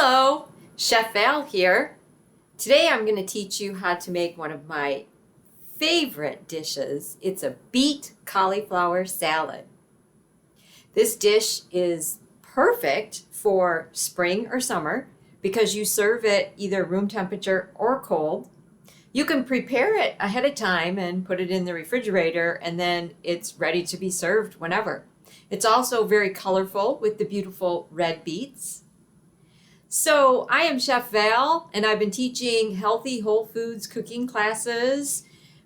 Hello, Chef Val here. Today I'm going to teach you how to make one of my favorite dishes. It's a beet cauliflower salad. This dish is perfect for spring or summer because you serve it either room temperature or cold. You can prepare it ahead of time and put it in the refrigerator, and then it's ready to be served whenever. It's also very colorful with the beautiful red beets. So I am Chef Val, and I've been teaching healthy whole foods cooking classes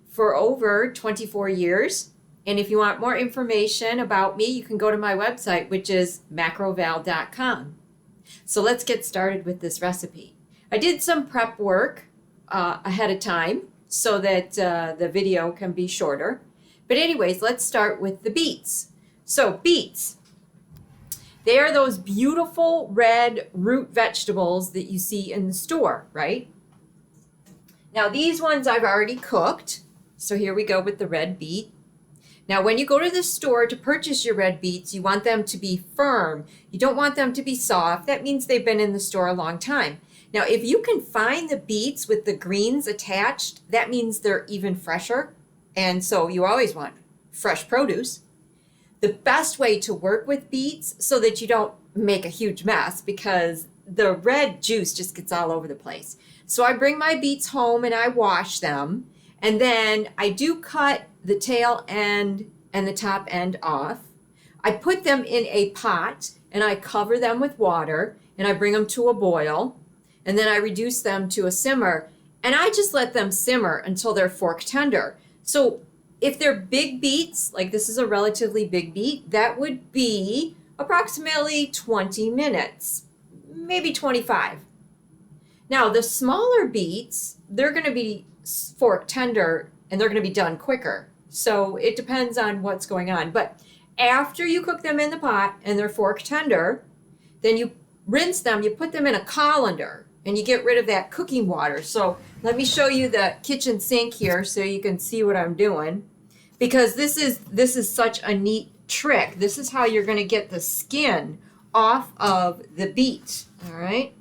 for over 24 years. And if you want more information about me, you can go to my website, which is macroval.com. So let's get started with this recipe. I did some prep work ahead of time so that the video can be shorter. But anyways, let's start with the beets. So beets. They are those beautiful red root vegetables that you see in the store, right? Now these ones I've already cooked. So here we go with the red beet. Now when you go to the store to purchase your red beets, you want them to be firm. You don't want them to be soft. That means they've been in the store a long time. Now if you can find the beets with the greens attached, that means they're even fresher. And so you always want fresh produce. The best way to work with beets so that you don't make a huge mess, because the red juice just gets all over the place. So I bring my beets home and I wash them, and then I do cut the tail end and the top end off. I put them in a pot and I cover them with water and I bring them to a boil, and then I reduce them to a simmer, and I just let them simmer until they're fork tender. So if they're big beets, like this is a relatively big beet, that would be approximately 20 minutes, maybe 25. Now the smaller beets, they're going to be fork tender and they're going to be done quicker. So it depends on what's going on. But after you cook them in the pot and they're fork tender, then you rinse them, you put them in a colander, and you get rid of that cooking water. So let me show you the kitchen sink here so you can see what I'm doing, because this is such a neat trick. This is how you're going to get the skin off of the beet. All right.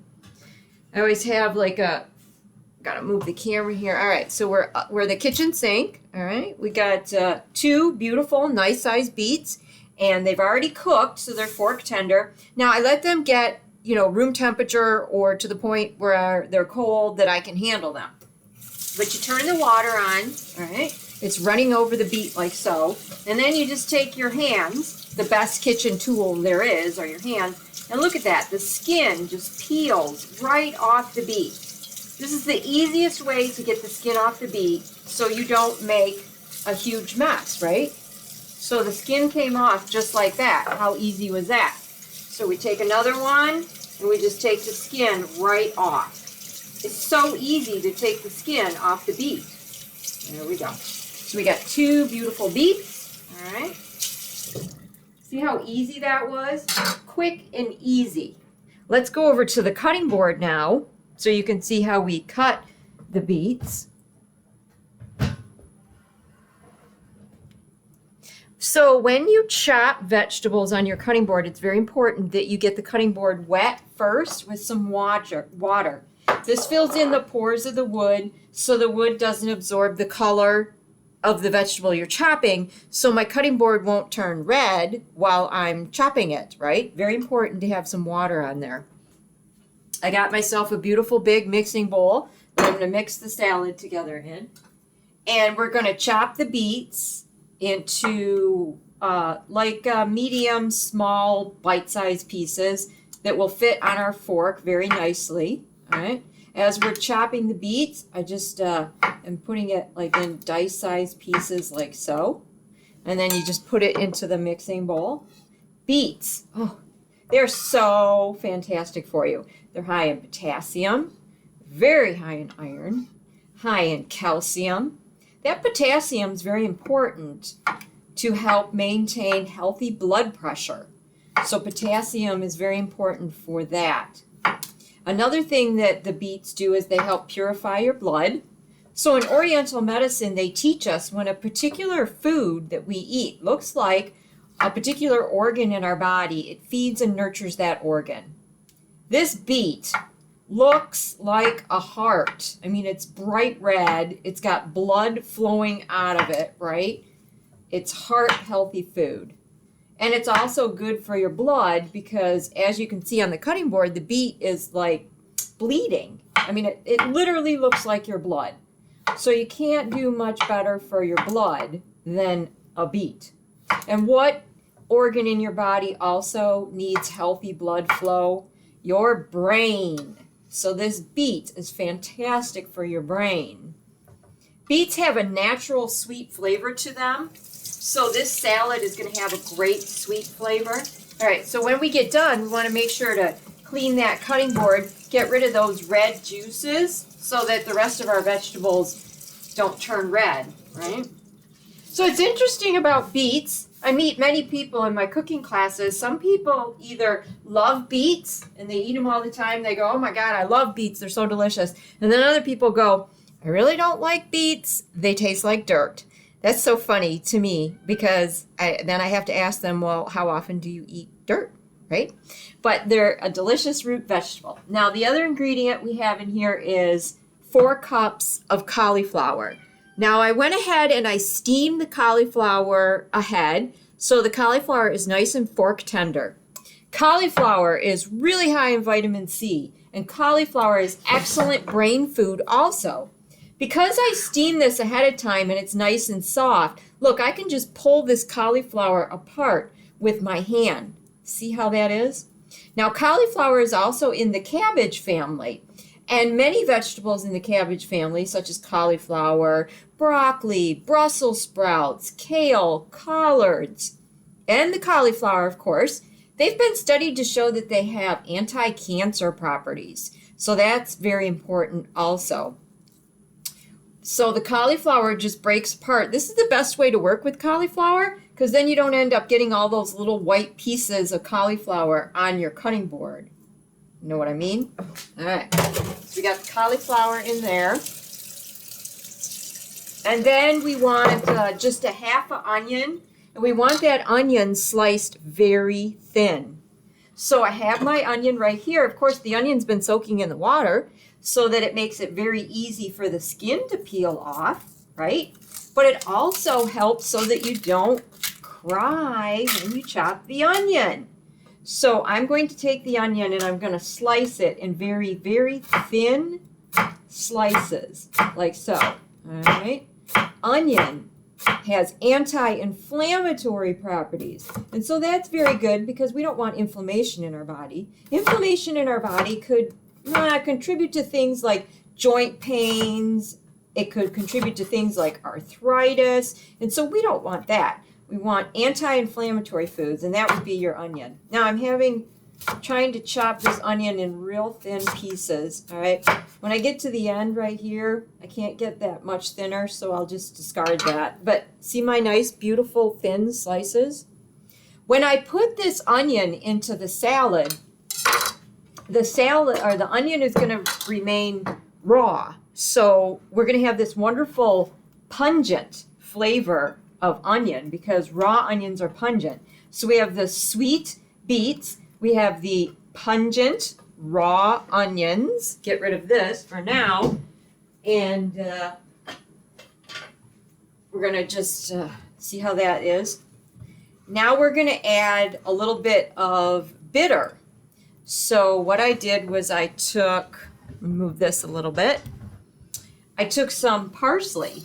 I always have like gotta move the camera here. All right. So we're the kitchen sink. All right. We got two beautiful, nice sized beets, and they've already cooked, so they're fork tender. Now I let them get, room temperature or to the point where they're cold that I can handle them. But you turn the water on, all right? It's running over the beet like so. And then you just take your hands, the best kitchen tool there is, or your hand, and look at that. The skin just peels right off the beet. This is the easiest way to get the skin off the beet so you don't make a huge mess, right? So the skin came off just like that. How easy was that? So we take another one, and we just take the skin right off. It's so easy to take the skin off the beet. There we go. So we got two beautiful beets. All right. See how easy that was? Quick and easy. Let's go over to the cutting board now so you can see how we cut the beets. So when you chop vegetables on your cutting board, it's very important that you get the cutting board wet first with some water. This fills in the pores of the wood so the wood doesn't absorb the color of the vegetable you're chopping, so my cutting board won't turn red while I'm chopping it, right? Very important to have some water on there. I got myself a beautiful big mixing bowl that I'm going to mix the salad together in. And we're going to chop the beets into medium, small, bite-sized pieces that will fit on our fork very nicely. All right. As we're chopping the beets, I just am putting it like in dice-sized pieces like so. And then you just put it into the mixing bowl. Beets, they're so fantastic for you. They're high in potassium, very high in iron, high in calcium. That potassium is very important to help maintain healthy blood pressure. So potassium is very important for that. Another thing that the beets do is they help purify your blood. So in Oriental medicine, they teach us when a particular food that we eat looks like a particular organ in our body, it feeds and nurtures that organ. This beet looks like a heart. I mean, it's bright red. It's got blood flowing out of it, right? It's heart healthy food. And it's also good for your blood because, as you can see on the cutting board, the beet is like bleeding. I mean, it literally looks like your blood. So you can't do much better for your blood than a beet. And what organ in your body also needs healthy blood flow? Your brain. So this beet is fantastic for your brain. Beets have a natural sweet flavor to them. So this salad is going to have a great sweet flavor. All right, so when we get done, we want to make sure to clean that cutting board, get rid of those red juices so that the rest of our vegetables don't turn red, right? So it's interesting about beets. I meet many people in my cooking classes. Some people either love beets and they eat them all the time. They go, oh my God, I love beets. They're so delicious. And then other people go, I really don't like beets. They taste like dirt. That's so funny to me because then I have to ask them, well, how often do you eat dirt, right? But they're a delicious root vegetable. Now, the other ingredient we have in here is 4 cups of cauliflower. Now, I went ahead and I steamed the cauliflower ahead, so the cauliflower is nice and fork tender. Cauliflower is really high in vitamin C, and cauliflower is excellent brain food also. Because I steamed this ahead of time and it's nice and soft, look, I can just pull this cauliflower apart with my hand. See how that is? Now, cauliflower is also in the cabbage family. And many vegetables in the cabbage family, such as cauliflower, broccoli, Brussels sprouts, kale, collards, and the cauliflower, of course, they've been studied to show that they have anti-cancer properties. So that's very important also. So the cauliflower just breaks apart. This is the best way to work with cauliflower because then you don't end up getting all those little white pieces of cauliflower on your cutting board. You know what I mean? All right. So we got the cauliflower in there. And then we want just a half an onion. And we want that onion sliced very thin. So I have my onion right here. Of course, the onion's been soaking in the water so that it makes it very easy for the skin to peel off, right? But it also helps so that you don't cry when you chop the onion. So I'm going to take the onion and I'm going to slice it in very, very thin slices, like so. All right. Onion has anti-inflammatory properties. And so that's very good because we don't want inflammation in our body. Inflammation in our body could contribute to things like joint pains. It could contribute to things like arthritis. And so we don't want that. We want anti-inflammatory foods, and that would be your onion. Now I'm trying to chop this onion in real thin pieces, all right? When I get to the end right here, I can't get that much thinner, so I'll just discard that. But see my nice, beautiful, thin slices? When I put this onion into the salad, the onion is going to remain raw. So we're going to have this wonderful pungent flavor of onion because raw onions are pungent. So we have the sweet beets, we have the pungent raw onions. Get rid of this for now. And we're going to just see how that is. Now we're going to add a little bit of bitter. So what I did was I took, move this a little bit, I took some parsley,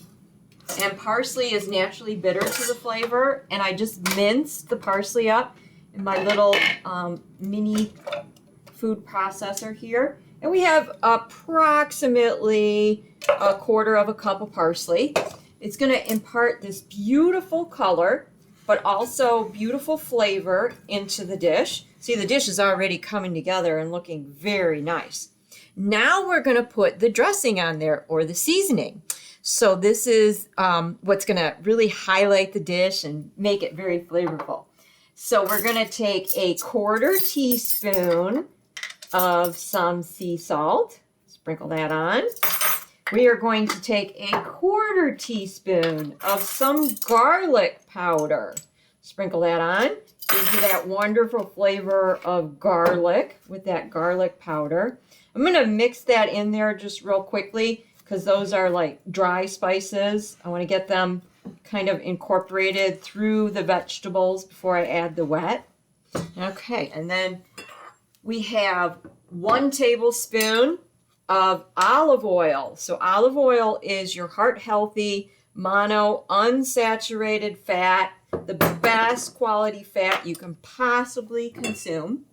and parsley is naturally bitter to the flavor, and I just minced the parsley up in my little mini food processor here. And we have approximately 1/4 cup of parsley. It's going to impart this beautiful color, but also beautiful flavor into the dish. See, the dish is already coming together and looking very nice. Now we're going to put the dressing on there, or the seasoning. So this is what's going to really highlight the dish and make it very flavorful. So we're going to take a 1/4 teaspoon of some sea salt. Sprinkle that on. We are going to take a 1/4 teaspoon of some garlic powder. Sprinkle that on. gives you that wonderful flavor of garlic with that garlic powder. I'm going to mix that in there just real quickly because those are like dry spices. I want to get them kind of incorporated through the vegetables before I add the wet. Okay, and then we have 1 tablespoon of olive oil. So olive oil is your heart-healthy, mono, unsaturated fat, the best quality fat you can possibly consume.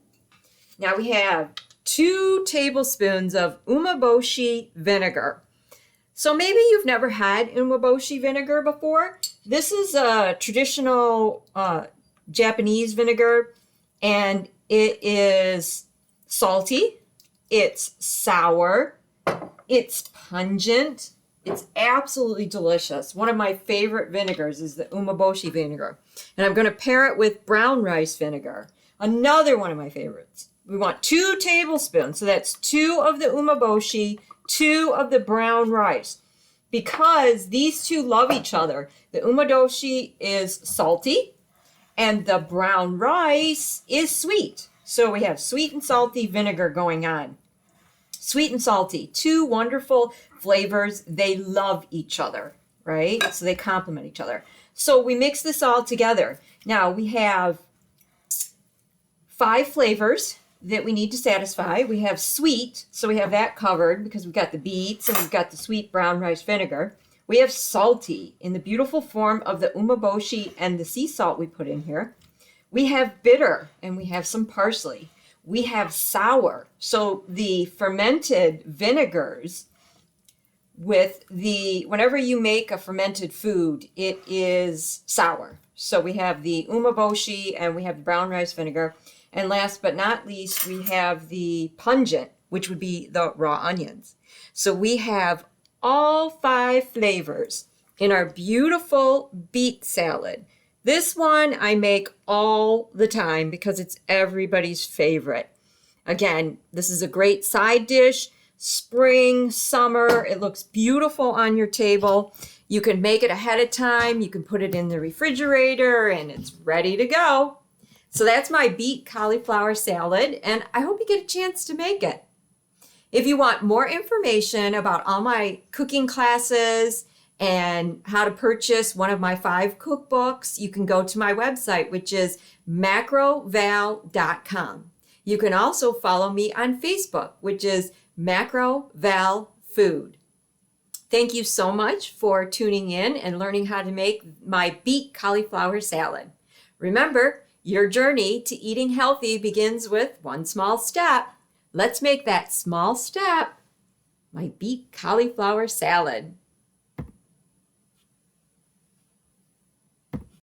Now we have 2 tablespoons of Umaboshi vinegar. So maybe you've never had Umaboshi vinegar before. This is a traditional Japanese vinegar, and it is salty, it's sour, it's pungent, it's absolutely delicious. One of my favorite vinegars is the Umaboshi vinegar. And I'm going to pair it with brown rice vinegar, another one of my favorites. We want 2 tablespoons, so that's 2 of the Umaboshi, 2 of the brown rice. Because these two love each other. The Umaboshi is salty, and the brown rice is sweet. So we have sweet and salty vinegar going on. Sweet and salty, 2 wonderful flavors. They love each other, right? So they complement each other. So we mix this all together. Now we have 5 flavors that we need to satisfy. We have sweet, so we have that covered because we've got the beets and we've got the sweet brown rice vinegar. We have salty in the beautiful form of the Umaboshi and the sea salt we put in here. We have bitter, and we have some parsley. We have sour, so the fermented vinegars whenever you make a fermented food, it is sour. So we have the Umaboshi and we have the brown rice vinegar. And last but not least, we have the pungent, which would be the raw onions. So we have all 5 flavors in our beautiful beet salad. This one I make all the time because it's everybody's favorite. Again, this is a great side dish. Spring, summer, it looks beautiful on your table. You can make it ahead of time. You can put it in the refrigerator and it's ready to go. So that's my beet cauliflower salad, and I hope you get a chance to make it. If you want more information about all my cooking classes and how to purchase one of my 5 cookbooks, you can go to my website, which is macroval.com. You can also follow me on Facebook, which is macroval food. Thank you so much for tuning in and learning how to make my beet cauliflower salad. Remember, your journey to eating healthy begins with 1 small step. Let's make that small step my beet cauliflower salad.